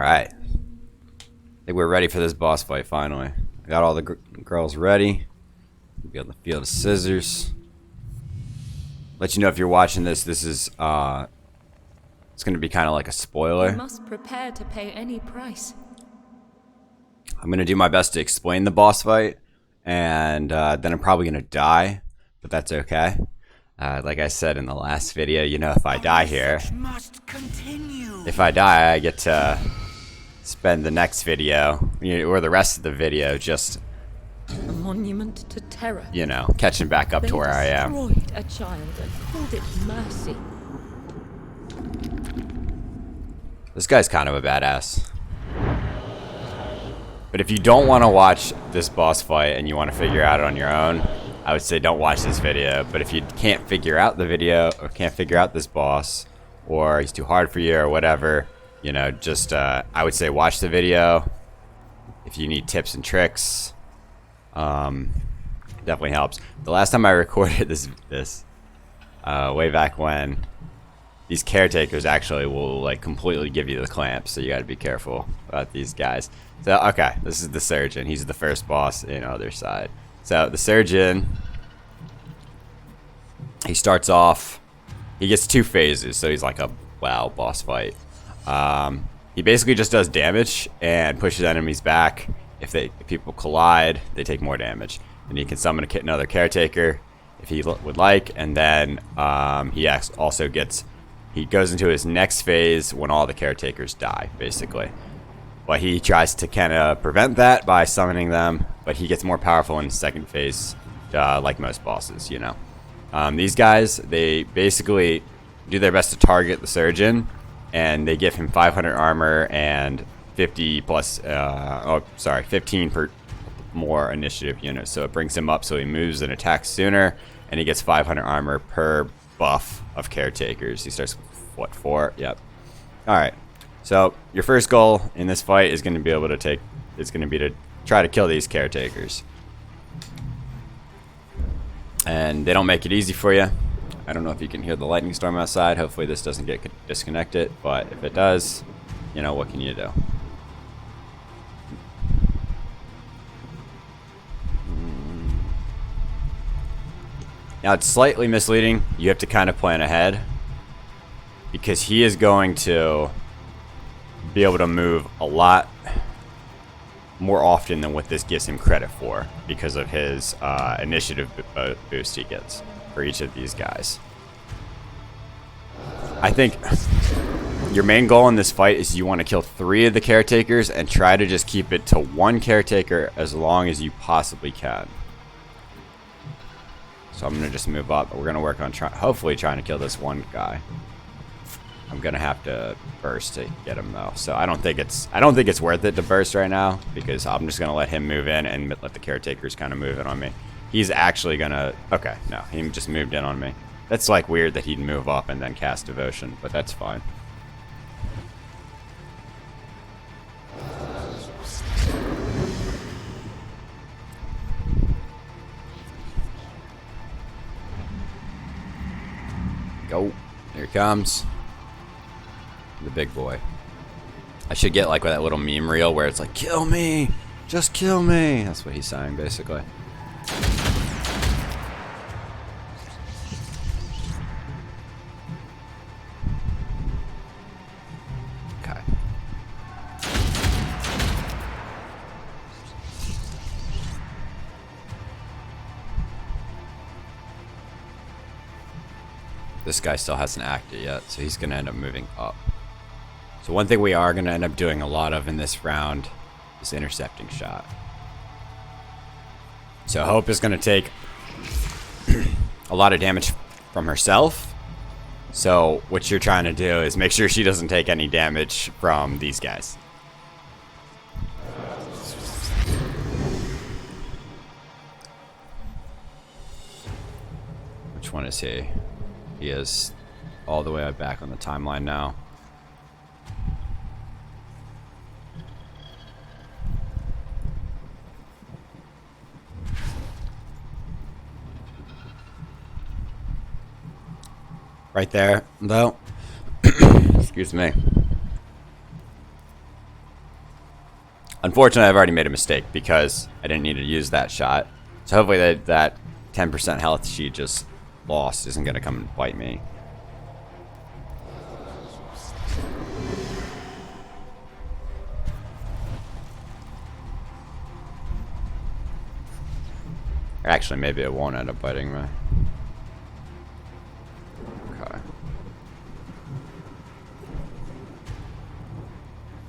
Alright. I think we're ready for this boss fight finally. I got all the girls ready. We'll be on the field of scissors. Let you know if you're watching this, this is, it's going to be kind of like a spoiler. You must prepare to pay any price. I'm going to do my best to explain the boss fight, and then I'm probably going to die, but that's okay. Like I said in the last video, you know, if I die here, if I die, I get to spend the next video, or the rest of the video, just, A monument to terror. you know, catching back up to where I am. They destroyed a child and called it mercy. This guy's kind of a badass. But if you don't want to watch this boss fight and you want to figure out it on your own, I would say don't watch this video. But if you can't figure out the video, or can't figure out this boss, or he's too hard for you or whatever, you know, just, I would say watch the video. If you need tips and tricks, definitely helps. The last time I recorded this way back when, these caretakers actually will like completely give you the clamps, so you got to be careful about these guys. So okay, this is the surgeon. He's the first boss in Othercide. So the surgeon, he starts off. He gets 2 phases, so he's like a wow boss fight. He basically just does damage and pushes enemies back. If people collide, they take more damage. And he can summon another caretaker if he would like, and then he goes into his next phase when all the caretakers die, basically. But he tries to kind of prevent that by summoning them, but he gets more powerful in the second phase, like most bosses, you know. These guys, they basically do their best to target the surgeon, and they give him 500 armor and 15 per more initiative units. So it brings him up so he moves and attacks sooner, and he gets 500 armor per buff of caretakers. He starts with, what, 4? Yep. Alright. So your first goal in this fight is going to be to try to kill these caretakers. And they don't make it easy for you. I don't know if you can hear the lightning storm outside. Hopefully this doesn't get disconnected, but if it does, you know, what can you do? Now it's slightly misleading. You have to kind of plan ahead, because he is going to be able to move a lot more often than what this gives him credit for, because of his initiative boost he gets for each of these guys. I think your main goal in this fight is you want to kill 3 of the caretakers and try to just keep it to 1 caretaker as long as you possibly can. So I'm going to just move up. We're going to work on hopefully trying to kill this one guy. I'm going to have to burst to get him though. So I don't think it's worth it to burst right now, because I'm just going to let him move in and let the caretakers kind of move in on me. He's actually going to, okay, no, he just moved in on me. That's like weird that he'd move up and then cast devotion, but that's fine. Go. Here he comes. The big boy. I should get like that little meme reel where it's like, kill me! Just kill me! That's what he's saying, basically. Okay. This guy still hasn't acted yet, so he's going to end up moving up. So one thing we are going to end up doing a lot of in this round is intercepting shot. So Hope is going to take a lot of damage from herself. So what you're trying to do is make sure she doesn't take any damage from these guys. Which one is he? He is all the way back on the timeline now. Right there, though. Excuse me. Unfortunately, I've already made a mistake because I didn't need to use that shot. So hopefully that 10% health she just lost isn't going to come and bite me. Actually, maybe it won't end up biting me. Okay.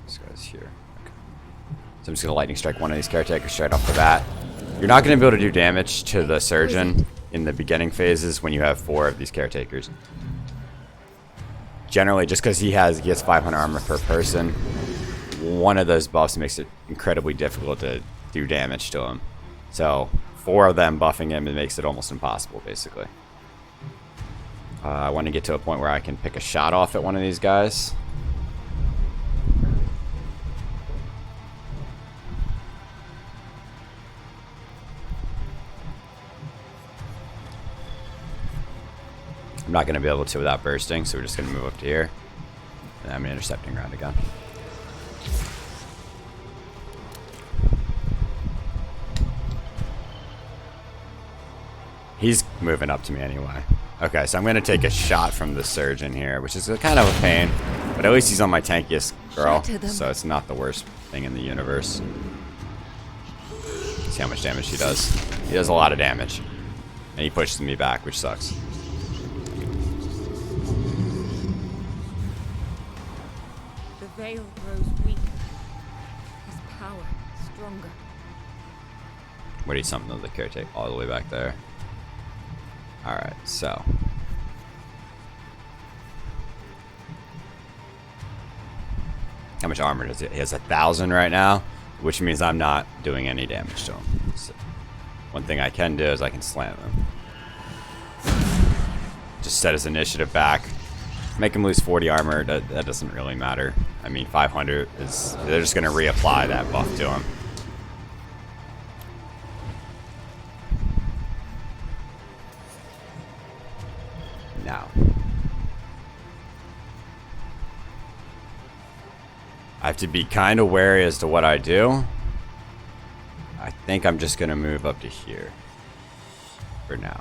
This guy's here. Okay. So I'm just gonna lightning strike one of these caretakers straight off the bat. You're not gonna be able to do damage to the surgeon in the beginning phases when you have 4 of these caretakers. Generally, just because he gets 500 armor per person, one of those buffs makes it incredibly difficult to do damage to him. So 4 of them buffing him, it makes it almost impossible, basically. I want to get to a point where I can pick a shot off at one of these guys. I'm not going to be able to without bursting, so we're just going to move up to here. And I'm intercepting round again. He's moving up to me anyway. Okay, so I'm going to take a shot from the surgeon here, which is kind of a pain. But at least he's on my tankiest girl, so it's not the worst thing in the universe. See how much damage he does. He does a lot of damage. And he pushes me back, which sucks. The veil grows weaker. His power stronger. What do you something of the caretaker all the way back there? Alright, so. How much armor does he? He has 1,000 right now, which means I'm not doing any damage to him. So one thing I can do is I can slam him. Just set his initiative back. Make him lose 40 armor. That doesn't really matter. I mean, 500 is... They're just going to reapply that buff to him. Now. I have to be kind of wary as to what I do. I think I'm just going to move up to here. For now.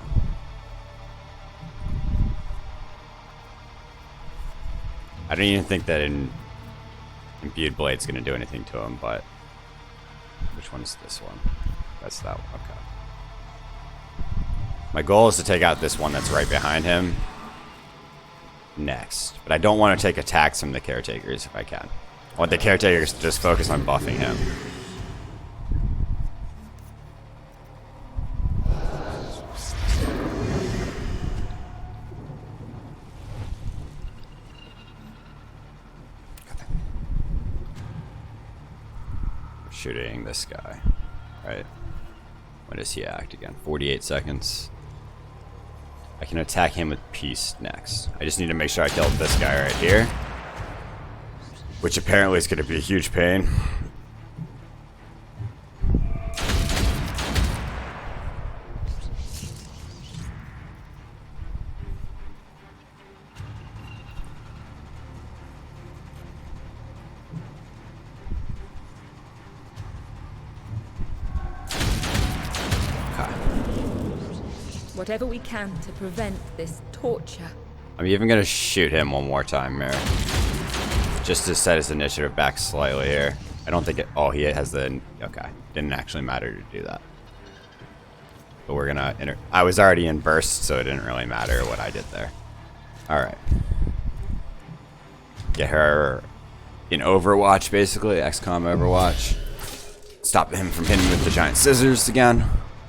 I don't even think that Imbued Blade's going to do anything to him, but... Which one's this one? That's that one, okay. My goal is to take out this one that's right behind him next. But I don't want to take attacks from the caretakers if I can. I want the caretakers to just focus on buffing him. Shooting this guy, right? When does he act again? 48 seconds. I can attack him with peace next. I just need to make sure I kill this guy right here, which apparently is going to be a huge pain. Whatever we can to prevent this torture. I'm even going to shoot him one more time here. Just to set his initiative back slightly here. I don't think it... Oh, he has the... Okay. Didn't actually matter to do that. But we're going to... I was already in burst, so it didn't really matter what I did there. Alright. Get her in Overwatch, basically. XCOM Overwatch. Stop him from hitting me with the giant scissors again.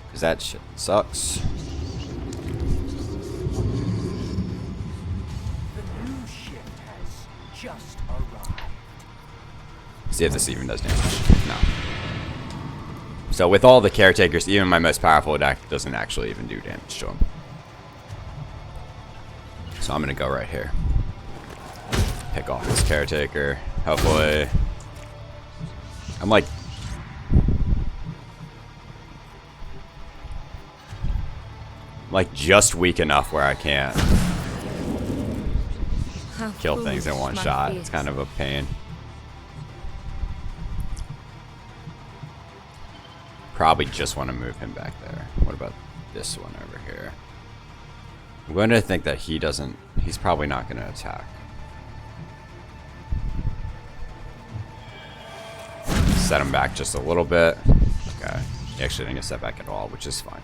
Because that shit sucks. See if this even does damage. No. So with all the caretakers, even my most powerful deck doesn't actually even do damage to them. So I'm going to go right here. Pick off this caretaker. Hopefully. I'm like just weak enough where I can't kill things in one shot. It's kind of a pain. probably just want to move him back there. What about this one over here? I'm going to think that he's probably not going to attack. Set him back just a little bit. Okay. He actually didn't get set back at all, which is fine.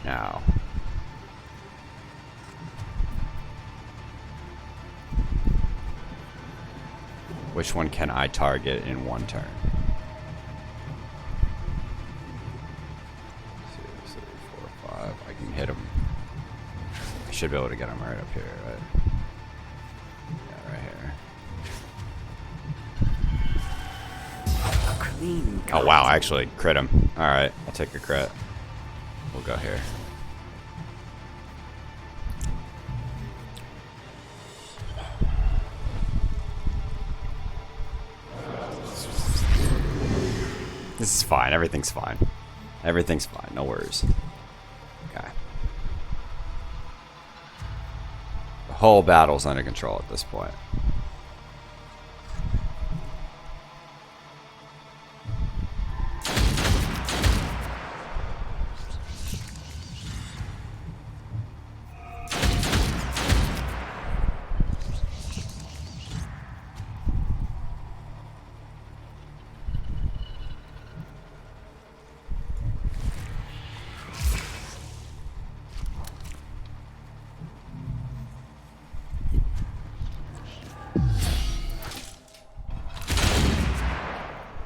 Now. Which one can I target in one turn? 2, 3, 4, 5. I can hit him. I should be able to get him right up here, right? Yeah, right here. Clean. Oh wow, I actually crit him. Alright, I'll take a crit. We'll go here. This is fine. Everything's fine. Everything's fine. No worries. Okay. The whole battle's under control at this point.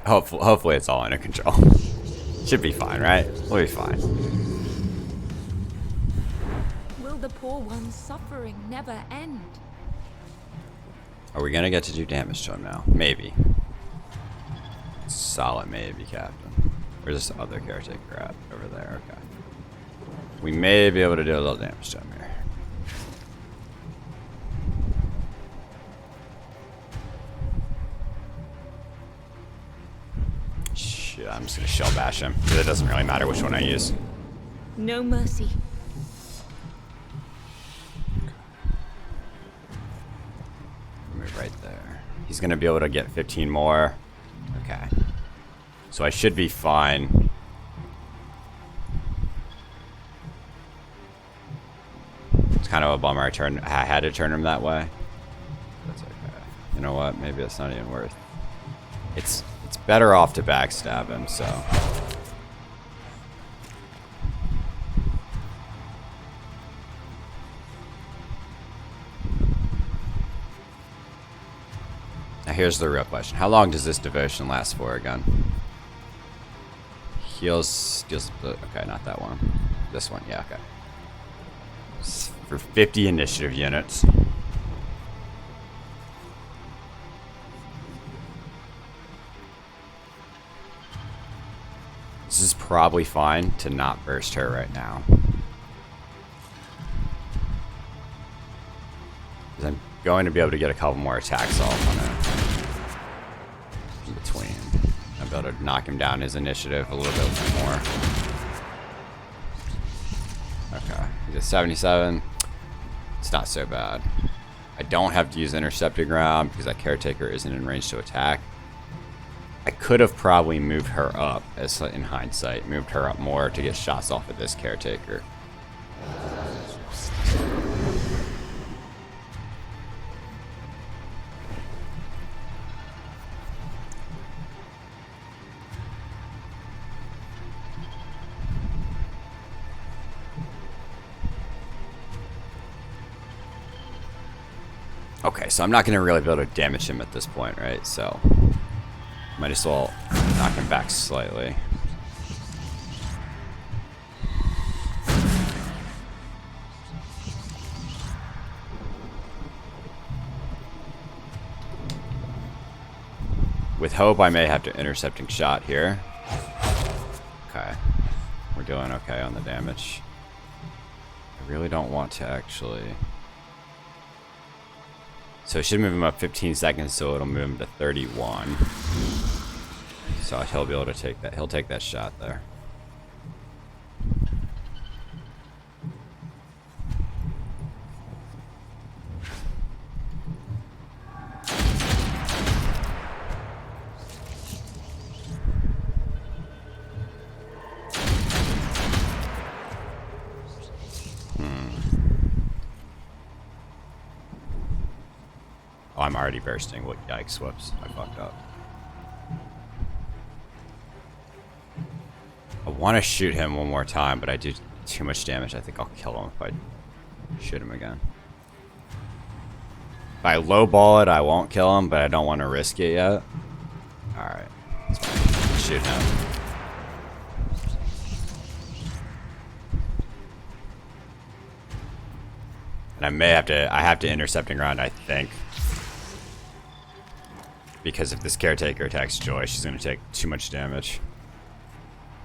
Hopefully it's all under control. Should be fine, right? We'll be fine. Will the poor one's suffering never end? Are we gonna get to do damage to him now? Maybe. Solid maybe, Captain. Where's this other caretaker at? Over there, okay. We may be able to do a little damage to him here. Shit, I'm just gonna shell bash him. Because it doesn't really matter which one I use. No mercy. Move right there. He's gonna be able to get 15 more. Okay. So I should be fine. It's kind of a bummer I had to turn him that way. That's okay. You know what? Maybe it's not even worth. It's better off to backstab him, so. Now here's the real question. How long does this devotion last for again? Heals okay, not that one. This one, yeah, okay. It's for 50 initiative units. This is probably fine to not burst her right now. Because I'm going to be able to get a couple more attacks off on it. In between. I'll be able to knock him down his initiative a little bit more. Okay. He's at 77. It's not so bad. I don't have to use intercepting ground because that caretaker isn't in range to attack. I could have probably moved her up, as in hindsight, moved her up more to get shots off of this caretaker. Okay, so I'm not going to really be able to damage him at this point, right? So might as well knock him back slightly. With hope, I may have to intercepting shot here. Okay. We're doing okay on the damage. I really don't want to actually... So it should move him up 15 seconds, so it'll move him to 31. So he'll be able to take that. He'll take that shot there. Oh, I'm already bursting. What? Yikes, whoops. I fucked up. I want to shoot him one more time, but I do too much damage. I think I'll kill him if I shoot him again. If I lowball it, I won't kill him, but I don't want to risk it yet. Alright. Shoot him. And I have to intercepting round, I think. Because if this caretaker attacks Joy, she's going to take too much damage.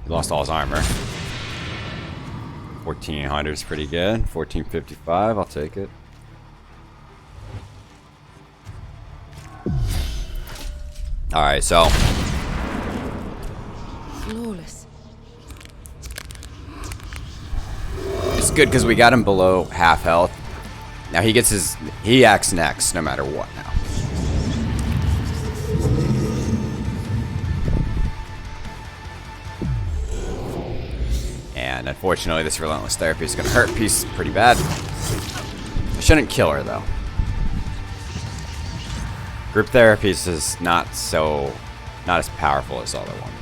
He lost all his armor. 1400 is pretty good. 1455, I'll take it. Alright, so. Flawless. It's good because we got him below half health. Now he acts next no matter what now. And unfortunately, this relentless therapy is going to hurt Peace pretty bad. I shouldn't kill her, though. Group therapies is not as powerful as the other one.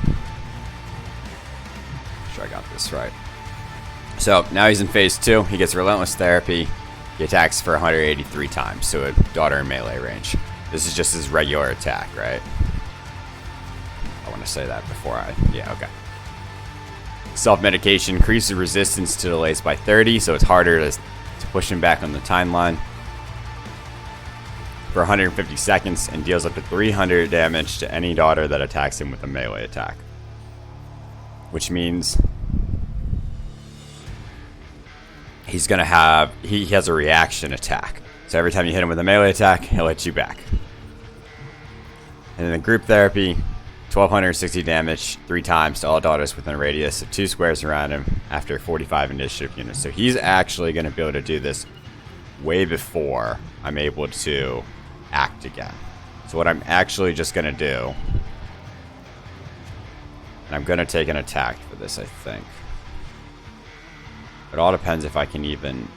Sure I got this right. So, now he's in phase 2. He gets relentless therapy. He attacks for 183 times, so a daughter in melee range. This is just his regular attack, right? I want to say that before yeah, okay. Self-medication increases resistance to delays by 30, so it's harder to push him back on the timeline for 150 seconds and deals up to 300 damage to any daughter that attacks him with a melee attack. Which means he's gonna have, he has a reaction attack. So every time you hit him with a melee attack, he'll hit you back. And then the group therapy, 1260 damage 3 times to all daughters within a radius of 2 squares around him after 45 initiative units. So he's actually going to be able to do this way before I'm able to act again. So what I'm actually just going to do, and I'm going to take an attack for this, I think. It all depends if I can even...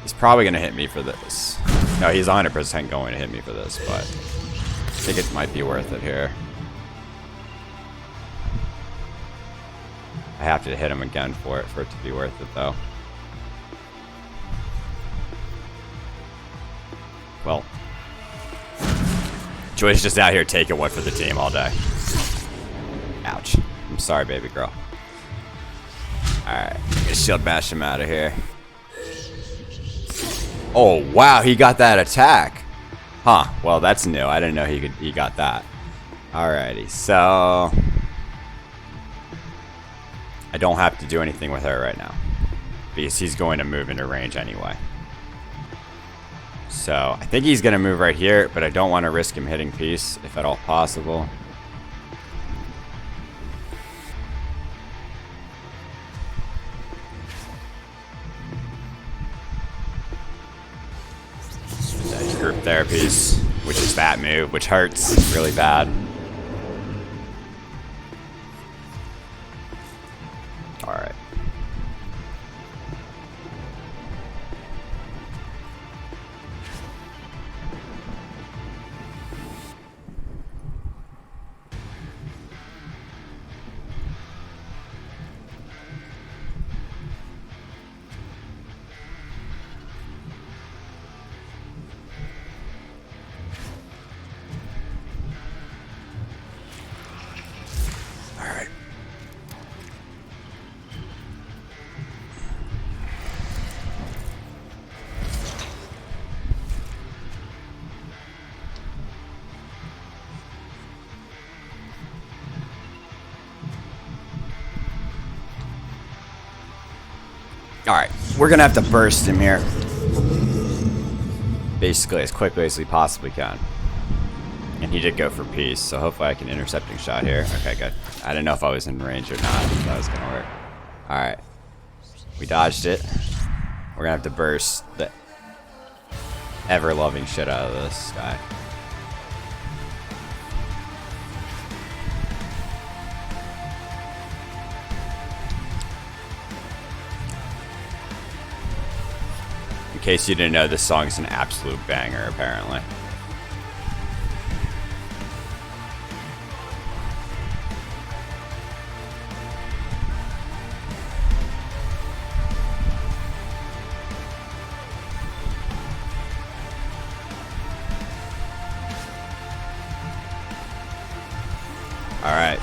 He's probably going to hit me for this. No, he's 100% going to hit me for this, but I think it might be worth it here. I have to hit him again for it to be worth it, though. Well, Joy's just out here taking one for the team all day. Ouch. I'm sorry, baby girl. Alright, shield bash him out of here. Oh, wow, he got that attack. Huh, well, that's new. I didn't know he got that. Alrighty, so... I don't have to do anything with her right now, because he's going to move into range anyway. So, I think he's going to move right here, but I don't want to risk him hitting Peace, if at all possible. Group therapies, which is that move, which hurts really bad. Alright. Alright, we're gonna have to burst him here. Basically as quickly as we possibly can. And he did go for Peace, so hopefully I can intercepting shot here. Okay, good. I didn't know if I was in range or not, if that was gonna work. Alright. We dodged it. We're gonna have to burst the ever-loving shit out of this guy. case you didn't know, this song is an absolute banger, apparently. All right.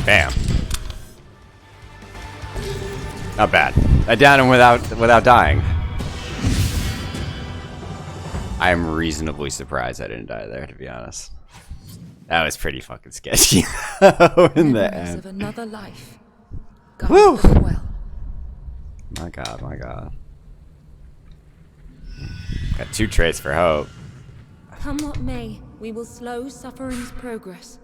Bam. Not bad. I downed him without dying. I am reasonably surprised I didn't die there, to be honest. That was pretty fucking sketchy in the end. Of another life. Woo! Well. My god, my god. Got 2 traits for hope. Come what may, we will slow suffering's progress.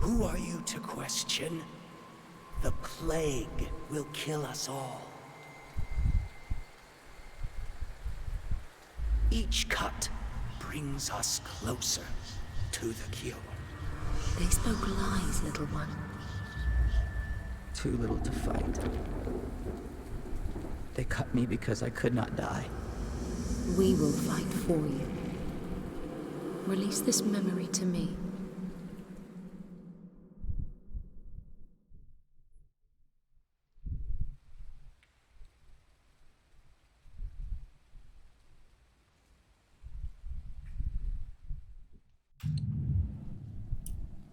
Who are you to question? The plague will kill us all. Each cut brings us closer to the cure. They spoke lies, little one. Too little to fight. They cut me because I could not die. We will fight for you. Release this memory to me.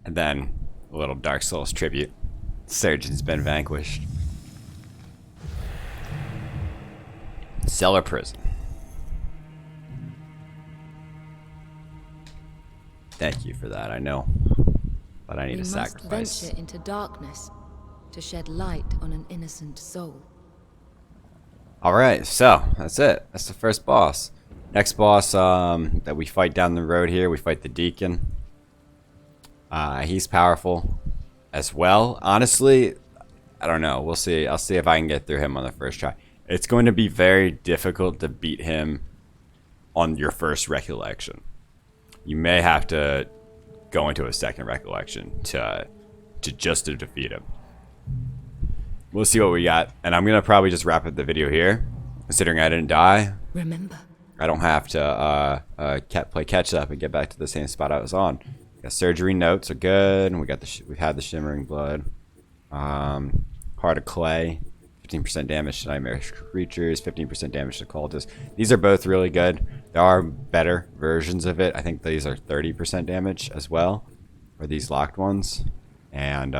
And then a little Dark Souls tribute. Surgeon's been vanquished. Cellar prison. Thank you for that, I know. But I need a sacrifice. We must venture into darkness to shed light on an innocent soul. Alright, so that's it. That's the first boss. Next boss that we fight down the road here, we fight the Deacon. He's powerful as well. Honestly, I don't know. We'll see. I'll see if I can get through him on the first try. It's going to be very difficult to beat him on your first recollection. You may have to go into a second recollection to defeat him. We'll see what we got. And I'm going to probably just wrap up the video here. Considering I didn't die, Remember, I don't have to play catch up and get back to the same spot I was on. Got surgery notes are good, and we've had the shimmering blood, heart of clay, 15% damage to nightmarish creatures, 15% damage to cultists. These are both really good. There are better versions of it. I think these are 30% damage as well, or these locked ones. And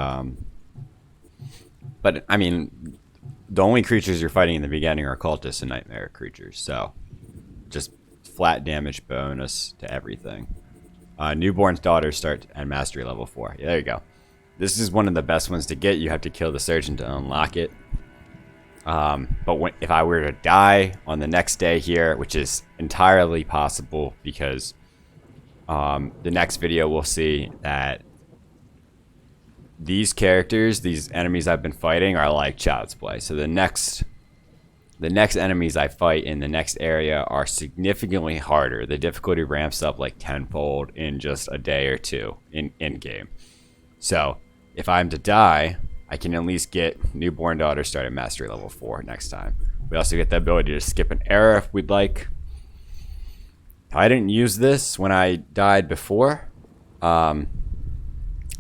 but I mean, the only creatures you're fighting in the beginning are cultists and nightmare creatures. So just flat damage bonus to everything. Newborn's daughters start at mastery level 4. Yeah, there you go. This is one of the best ones to get. You have to kill the surgeon to unlock it. But if I were to die on the next day here, which is entirely possible because the next video we'll see that these characters, these enemies I've been fighting are like child's play. So the next enemies I fight in the next area are significantly harder. The difficulty ramps up like tenfold in just a day or two in game. So if I'm to die, I can at least get Newborn Daughter start at Mastery level 4 next time. We also get the ability to skip an era if we'd like. I didn't use this when I died before.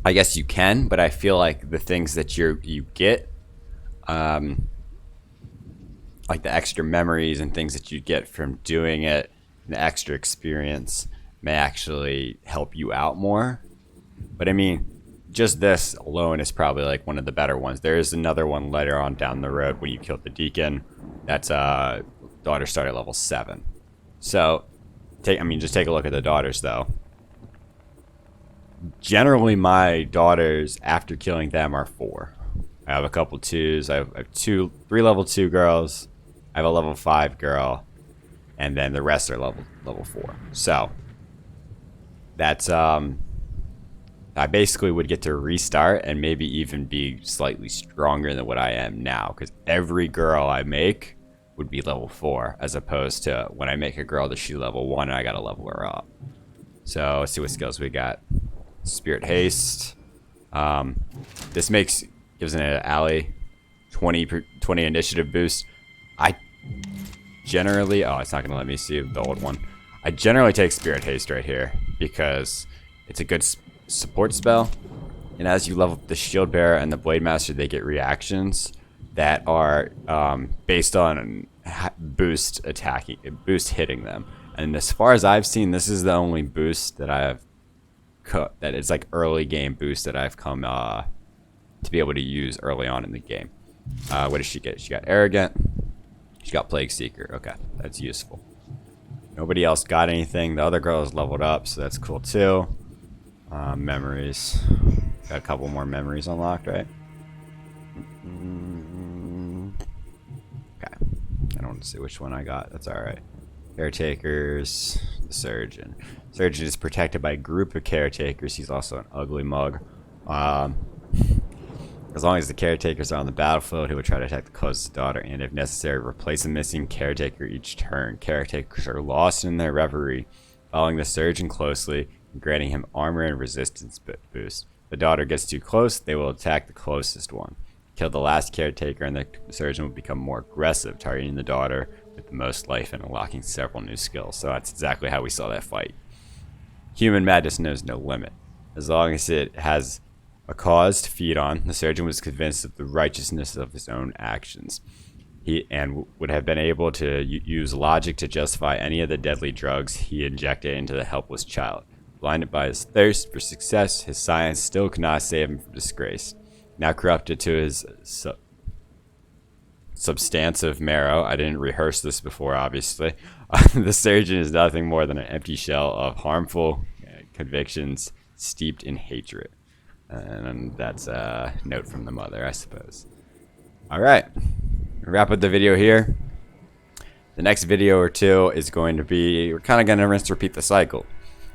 I guess you can, but I feel like the things that you get, like the extra memories and things that you get from doing it, the extra experience may actually help you out more. But I mean, just this alone is probably like one of the better ones. There is another one later on down the road when you kill the Deacon. That's daughter start at level 7. So, just take a look at the daughters though. Generally, my daughters after killing them are 4. I have a couple 2s. I have 3 level 2 girls. I have a level 5 girl, and then the rest are level 4. So that's I basically would get to restart and maybe even be slightly stronger than what I am now, because every girl I make would be level 4, as opposed to when I make a girl that she's level 1 and I gotta level her up. So let's see what skills we got. Spirit Haste. This gives an ally 20 initiative boost. I generally, oh, it's not gonna let me see the old one. I generally take Spirit Haste right here because it's a good support spell, and as you level up the Shield Bearer and the Blade Master, they get reactions that are based on boost hitting them. And as far as I've seen, this is the only boost that I have that is like early game boost that I've come to be able to use early on in the game. What does she get? She got Arrogant. She got Plague Seeker. Okay, that's useful. Nobody else got anything. The other girl is leveled up, so that's cool too. Memories. Got a couple more memories unlocked, right? Okay. I don't want to see which one I got. That's alright. Caretakers. The Surgeon. Surgeon is protected by a group of caretakers. He's also an ugly mug. As long as the caretakers are on the battlefield, he will try to attack the closest daughter, and if necessary, replace a missing caretaker each turn. Caretakers are lost in their reverie, following the surgeon closely and granting him armor and resistance boost. If the daughter gets too close, they will attack the closest one. Kill the last caretaker, and the surgeon will become more aggressive, targeting the daughter with the most life and unlocking several new skills. So that's exactly how we saw that fight. Human madness knows no limit. As long as it has a cause to feed on, the surgeon was convinced of the righteousness of his own actions. He would have been able to use logic to justify any of the deadly drugs he injected into the helpless child. Blinded by his thirst for success, his science still could not save him from disgrace. Now corrupted to his substantive marrow, I didn't rehearse this before, obviously. The surgeon is nothing more than an empty shell of harmful convictions steeped in hatred. And that's a note from the mother, I suppose. Alright, wrap up the video here. The next video or two is going to be, we're kind of going to rinse repeat the cycle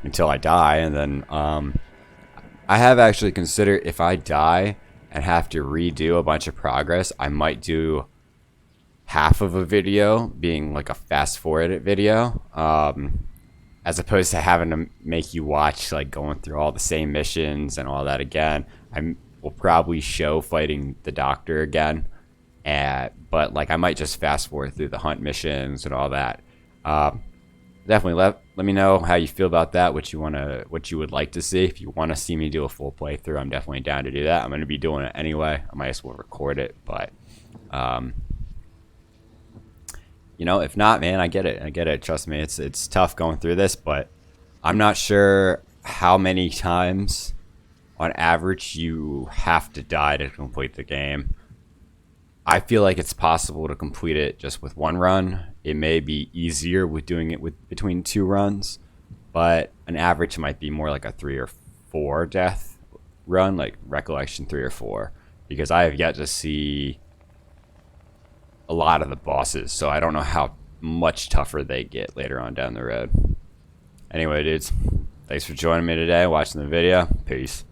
until I die. And then I have actually considered, if I die and have to redo a bunch of progress, I might do half of a video being like a fast forwarded video, as opposed to having to make you watch like going through all the same missions and all that again. I will probably show fighting the doctor again, but like I might just fast forward through the hunt missions and all that. Definitely let me know how you feel about that, what you would like to see. If you want to see me do a full playthrough, I'm definitely down to do that. I'm going to be doing it anyway. I might as well record it, but you know, if not, man, I get it. Trust me, it's tough going through this, but I'm not sure how many times on average you have to die to complete the game. I feel like it's possible to complete it just with one run. It may be easier with doing it between 2 runs, but an average might be more like a 3 or 4 death run, like Recollection 3 or 4, because I have yet to see a lot of the bosses, so I don't know how much tougher they get later on down the road. Anyway, dudes, thanks for joining me today, watching the video. Peace.